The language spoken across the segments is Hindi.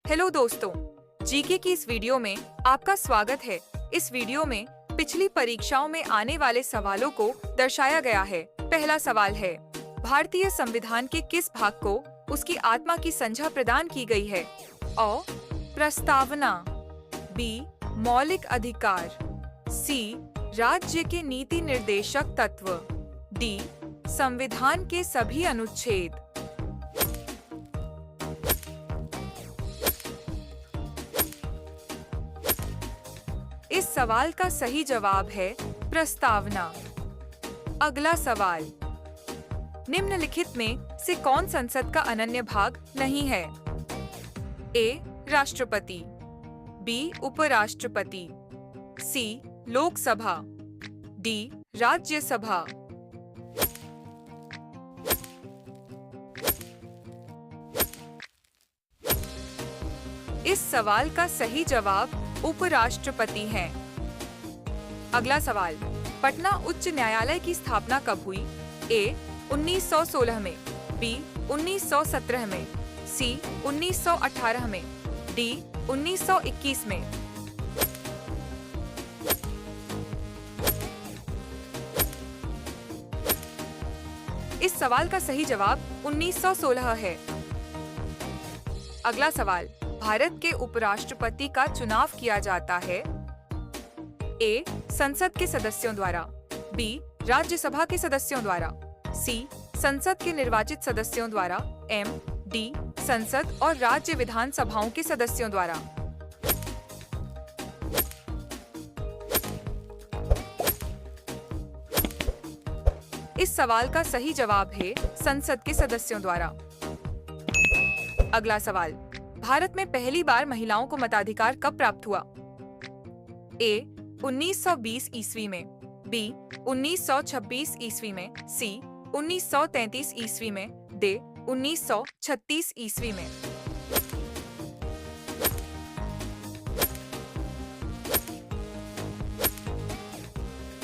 हेलो दोस्तों, जीके की इस वीडियो में आपका स्वागत है। इस वीडियो में पिछली परीक्षाओं में आने वाले सवालों को दर्शाया गया है। पहला सवाल है, भारतीय संविधान के किस भाग को उसकी आत्मा की संज्ञा प्रदान की गई है? अ. प्रस्तावना, बी. मौलिक अधिकार, सी. राज्य के नीति निर्देशक तत्व, डी. संविधान के सभी अनुच्छेद। इस सवाल का सही जवाब है प्रस्तावना। अगला सवाल, निम्नलिखित में से कौन संसद का अनन्य भाग नहीं है? ए. राष्ट्रपति, बी. उपराष्ट्रपति, सी. लोकसभा, डी. राज्यसभा। इस सवाल का सही जवाब उपराष्ट्रपति हैं। अगला सवाल, पटना उच्च न्यायालय की स्थापना कब हुई? ए. 1916 में, बी. 1917 में, सी. 1918 में, डी. 1921 में। इस सवाल का सही जवाब 1916 है। अगला सवाल, भारत के उपराष्ट्रपति का चुनाव किया जाता है? ए. संसद के सदस्यों द्वारा, बी. राज्यसभा के सदस्यों द्वारा, सी. संसद के निर्वाचित सदस्यों द्वारा, एम. डी. संसद और राज्य विधानसभाओं के सदस्यों द्वारा। इस सवाल का सही जवाब है संसद के सदस्यों द्वारा। अगला सवाल, भारत में पहली बार महिलाओं को मताधिकार कब प्राप्त हुआ? ए. 1920 ईस्वी में, बी. 1926 ईस्वी में, सी. 1933 ईस्वी में, डी. 1936 ईस्वी में।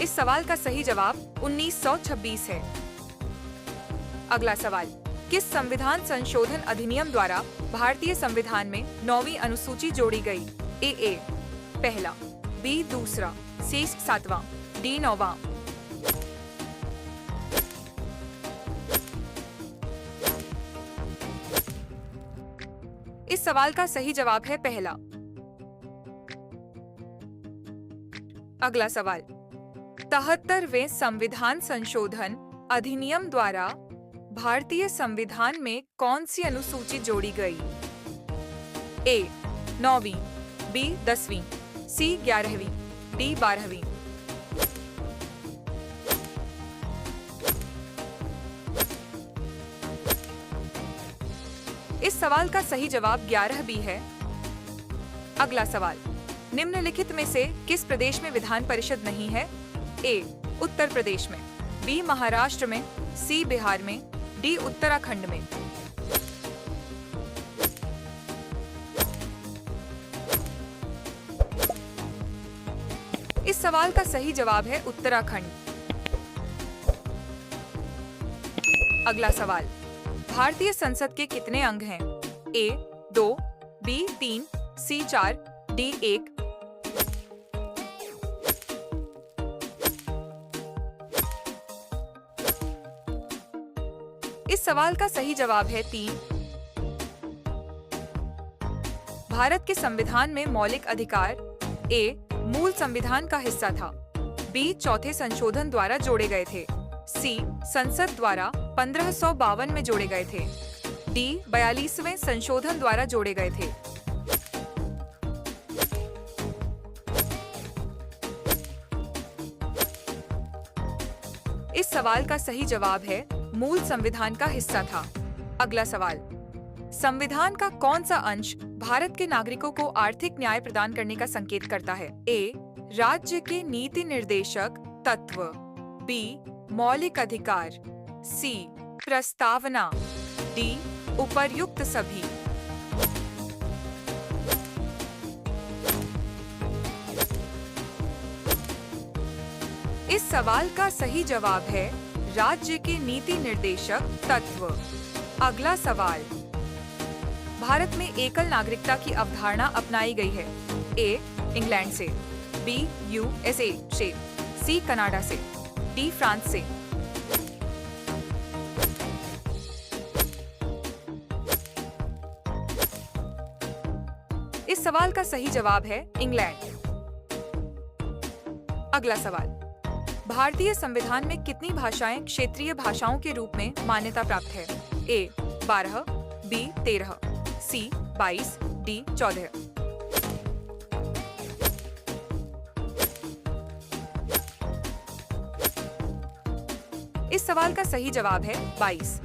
इस सवाल का सही जवाब 1926 है। अगला सवाल, किस संविधान संशोधन अधिनियम द्वारा भारतीय संविधान में 9वीं अनुसूची जोड़ी गई? ए. पहला, बी. दूसरा, सी. 7वां, डी. 9वां। इस सवाल का सही जवाब है पहला। अगला सवाल, 73वें संविधान संशोधन अधिनियम द्वारा भारतीय संविधान में कौन सी अनुसूची जोड़ी गई? ए. 9वीं, बी. 10वीं, सी. 11वीं, डी. 12वीं। इस सवाल का सही जवाब 11वीं है। अगला सवाल, निम्नलिखित में से किस प्रदेश में विधान परिषद नहीं है? ए. उत्तर प्रदेश में, बी. महाराष्ट्र में, सी. बिहार में, डी. उत्तराखंड में। इस सवाल का सही जवाब है उत्तराखंड। अगला सवाल, भारतीय संसद के कितने अंग हैं? ए. 2, बी. 3, सी. 4, डी. 1। इस सवाल का सही जवाब है 3। भारत के संविधान में मौलिक अधिकार ए. मूल संविधान का हिस्सा था, बी. चौथे संशोधन द्वारा जोड़े गए थे, सी. संसद द्वारा 1552 में जोड़े गए थे, डी. 42वें संशोधन द्वारा जोड़े गए थे। इस सवाल का सही जवाब है मूल संविधान का हिस्सा था। अगला सवाल, संविधान का कौन सा अंश भारत के नागरिकों को आर्थिक न्याय प्रदान करने का संकेत करता है? ए. राज्य के नीति निर्देशक तत्व, बी. मौलिक अधिकार, सी. प्रस्तावना, डी. उपर्युक्त सभी। इस सवाल का सही जवाब है राज्य के नीति निर्देशक तत्व। अगला सवाल, भारत में एकल नागरिकता की अवधारणा अपनाई गई है? ए. इंग्लैंड से, बी. यूएसए से, सी. कनाडा से, डी. फ्रांस से। इस सवाल का सही जवाब है इंग्लैंड। अगला सवाल, भारतीय संविधान में कितनी भाषाएं क्षेत्रीय भाषाओं के रूप में मान्यता प्राप्त है? ए. 12, बी. 13, सी. 22, डी. 14। इस सवाल का सही जवाब है 22।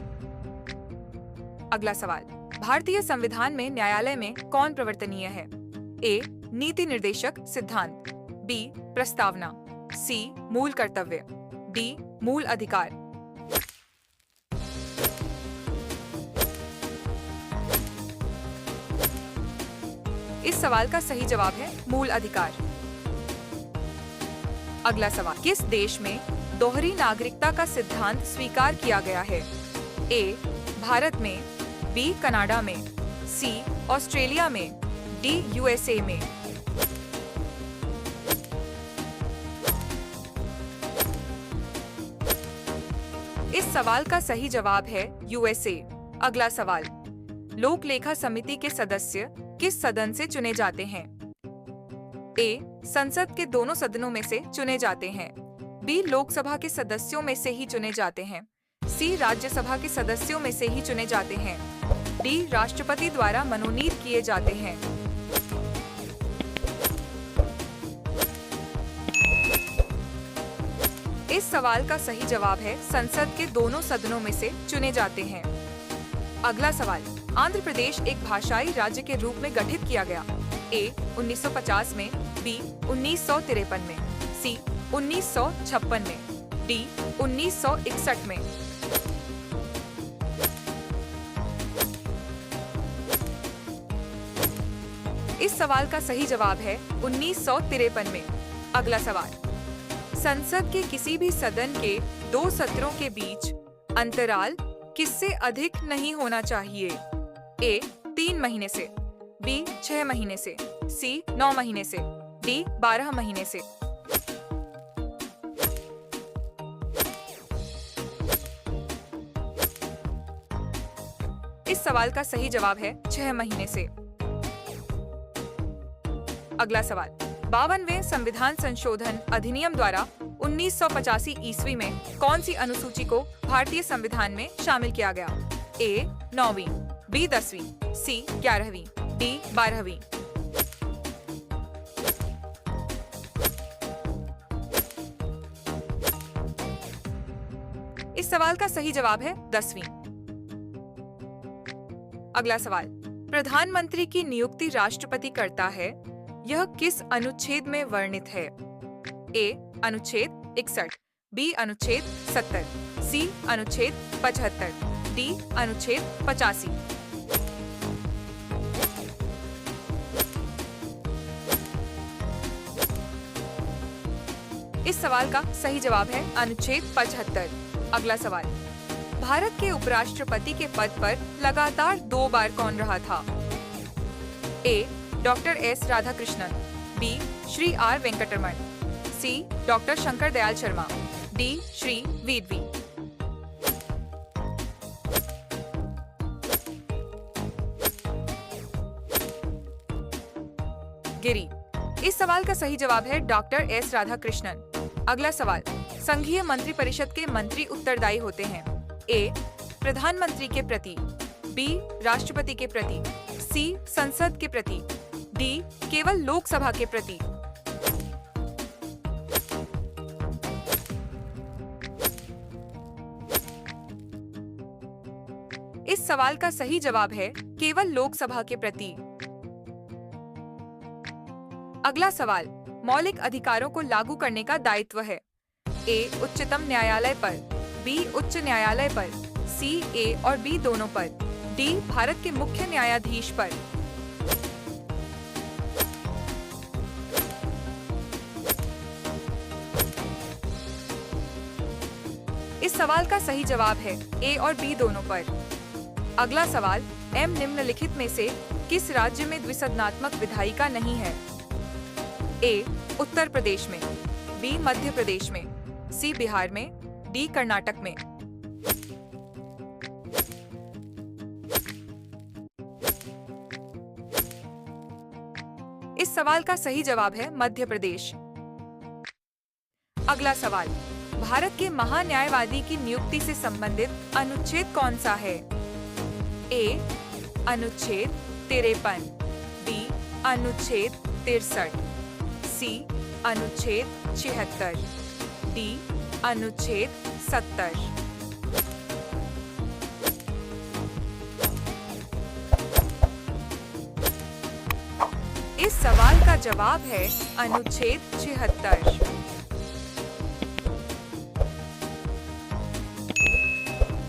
अगला सवाल, भारतीय संविधान में न्यायालय में कौन प्रवर्तनीय है? ए. नीति निर्देशक सिद्धांत, बी. प्रस्तावना, सी. मूल कर्तव्य, डी. मूल अधिकार। इस सवाल का सही जवाब है मूल अधिकार। अगला सवाल, किस देश में दोहरी नागरिकता का सिद्धांत स्वीकार किया गया है? ए. भारत में, बी. कनाडा में, सी. ऑस्ट्रेलिया में, डी. यूएसए में। इस सवाल का सही जवाब है यूएसए। अगला सवाल, लोक लेखा समिति के सदस्य किस सदन से चुने जाते हैं? ए. संसद के दोनों सदनों में से चुने जाते हैं, बी. लोकसभा के सदस्यों में से ही चुने जाते हैं, सी. राज्यसभा के सदस्यों में से ही चुने जाते हैं, डी. राष्ट्रपति द्वारा मनोनीत किए जाते हैं। इस सवाल का सही जवाब है संसद के दोनों सदनों में से चुने जाते हैं। अगला सवाल, आंध्र प्रदेश एक भाषाई राज्य के रूप में गठित किया गया? ए. 1950 में, बी. 1953 में, सी. 1956 में, डी. 1961 में। इस सवाल का सही जवाब है 1953 में। अगला सवाल, संसद के किसी भी सदन के दो सत्रों के बीच अंतराल किससे अधिक नहीं होना चाहिए? ए. 3 महीने से, बी. 6 महीने से, सी. 9 महीने से, डी. 12 महीने से। इस सवाल का सही जवाब है 6 महीने से। अगला सवाल, 52वें संविधान संशोधन अधिनियम द्वारा 1985 ईस्वी में कौन सी अनुसूची को भारतीय संविधान में शामिल किया गया? ए. 9वीं, बी. 10वीं, सी. 11वीं, डी. 12वीं। इस सवाल का सही जवाब है 10वीं। अगला सवाल, प्रधानमंत्री की नियुक्ति राष्ट्रपति करता है, यह किस अनुच्छेद में वर्णित है? ए. अनुच्छेद 61, बी. अनुच्छेद 70, सी. अनुच्छेद 75, डी. अनुच्छेद 85। इस सवाल का सही जवाब है अनुच्छेद 75। अगला सवाल, भारत के उपराष्ट्रपति के पद पर लगातार 2 बार कौन रहा था? A. Doctor S. Radhakrishnan, B. Shri R. Venkataraman, C. Doctor Shankar Dayal Sharma, D. Shri V. Giri. इस सवाल का सही जवाब है डॉक्टर एस. राधाकृष्णन। अगला सवाल, संघीय मंत्रिपरिषद के मंत्री उत्तरदायी होते हैं? ए. प्रधानमंत्री के प्रति, बी. राष्ट्रपति के प्रति, सी. संसद के प्रति, डी. केवल लोकसभा के प्रति। इस सवाल का सही जवाब है केवल लोकसभा के प्रति। अगला सवाल, मौलिक अधिकारों को लागू करने का दायित्व है? ए. उच्चतम न्यायालय पर, बी. उच्च न्यायालय पर, सी. ए और बी दोनों पर, डी. भारत के मुख्य न्यायाधीश पर। इस सवाल का सही जवाब है ए और बी दोनों पर। अगला सवाल, एम निम्नलिखित में से किस राज्य में द्विसदनात्मक विधायिका नहीं है? ए. उत्तर प्रदेश में, बी. मध्य प्रदेश में, सी. बिहार में, डी. कर्नाटक में। इस सवाल का सही जवाब है मध्य प्रदेश। अगला सवाल, भारत के महान्यायवादी की नियुक्ति से संबंधित अनुच्छेद कौन सा है? ए. अनुच्छेद 53, बी. अनुच्छेद 63, सी. अनुच्छेद 76, डी. अनुच्छेद 70। इस सवाल का जवाब है अनुच्छेद 76।